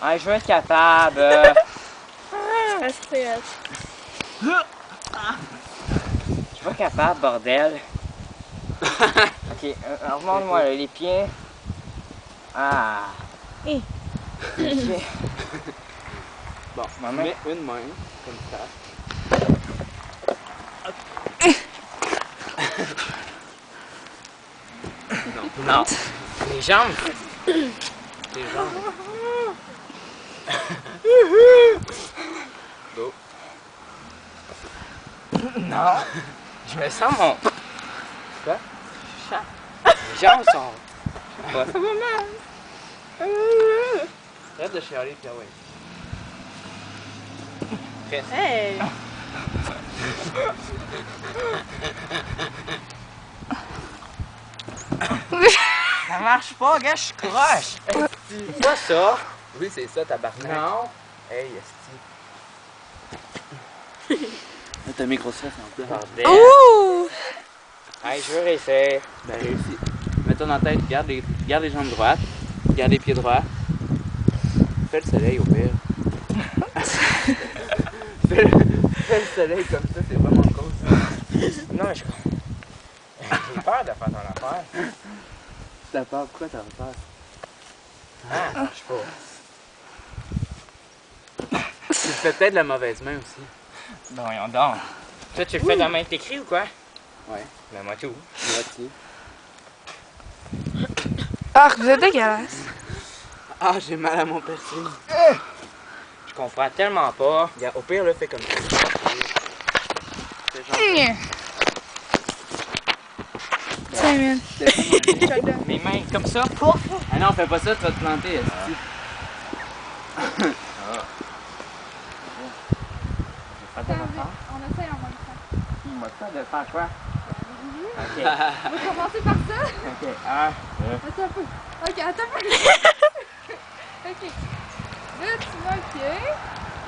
Ah, je veux être capable. Je suis pas capable, bordel. Ok, remonte-moi là, les pieds. Ah. Hey. Les pieds. Bon, Ma tu main. mets une main, comme ça. Non. Les jambes. Tes jambes. Go. Non. Je me sens mon... Quoi? Les jambes sont... Je sais pas, ça va mal. Arrête de chialer, puis ouais. Reste. Hey! Ça marche pas, gars, je croche. C'est pas ça. Oui, c'est ça, tabarnak. Non. Hey, esti. Là, t'as Microsoft en plus. Bordel. Ouh! Hey, je veux réussir. Ben, réussi. Mets-toi dans la tête, garde les jambes droites, garde les pieds droits. Fais le soleil au pire. fais le soleil comme ça, c'est vraiment cool. Non, mais je... J'ai peur de faire ton affaire. T'as peur? Pourquoi t'as peur? Ah, ça marche pas. Tu fais peut-être de la mauvaise main aussi. Ben voyons donc. Toi, tu le fais de la main t'écris ou quoi? Ouais. Ben moi tout. Moitié. Ah, vous êtes dégueulasse. Ah, j'ai mal à mon piercing. Je comprends tellement pas. Regarde, au pire, là, fais comme ça. Fais genre... Tiens, man. Mes mains comme ça, pouf! Ah non, fais pas ça, tu vas te planter, esti. Pas de faire. On essaye en même temps. Moi, pas de faire quoi? Ok. On va commencer par ça. Ok. Attends un peu. Ok, attends un peu. Ok. Là, tu mets un pied.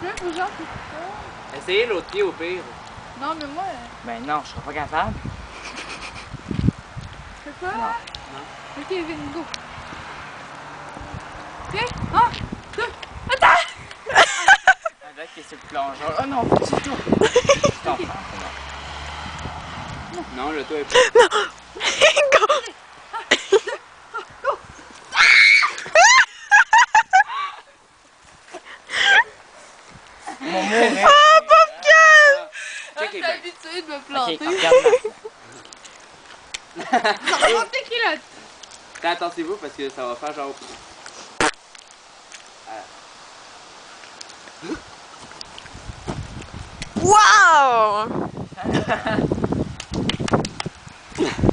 Là, faut genre que tu tournes. Essayez l'autre pied au pire. Non, mais moi, Ben non, je serai pas capable. c'est ça? Non. Ok, Vin, go. Ok, 1, 2, attends! Avec qui est sur le plongeon. Oh non, faut que tu tournes. Je comprends. Non, le toit est pas. Mon mourir. Ah, Pumpkin! Check Je les suis mains. habituée de me Ok, planter. regarde-moi. Ça va tes culottes. Attendez-vous parce que ça va faire genre. Wow!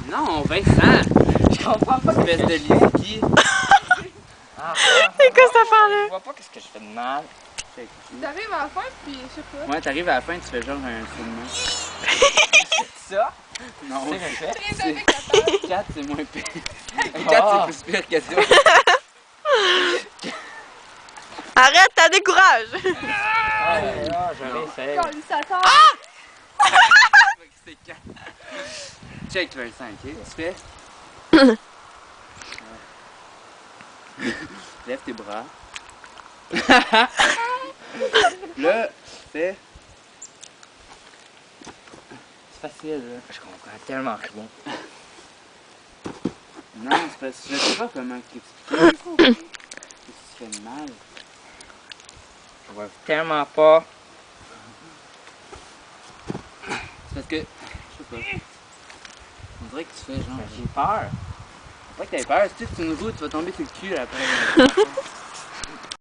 Non, Vincent! Je comprends pas Espèce de liski. Ah, C'est quoi cette affaire-là? je vois pas qu'est-ce que je fais de mal. T'arrives à la fin, puis je sais pas. Ouais, t'arrives à la fin, tu fais genre un filmement. Ça? Non, Tu sais, je fais. Viens avec la table. 4 c'est moins pire. Ah. 4 c'est plus pire que toi. Arrête, t'as décourage! Ah, non, je réessaye. Quand ça sort. C'est 4. Check Vincent, ok? Tu fais. Lève tes bras. Là, fais. C'est facile, là. Je comprends tellement rien. Non, c'est parce que je sais pas comment t'expliquer. Tu fais mal. Je vois tellement pas. C'est parce que. Je sais pas. On dirait que tu fais genre. J'ai peur. Faut pas que t'aies peur. Si tu une roue, tu vas tomber sur le cul après.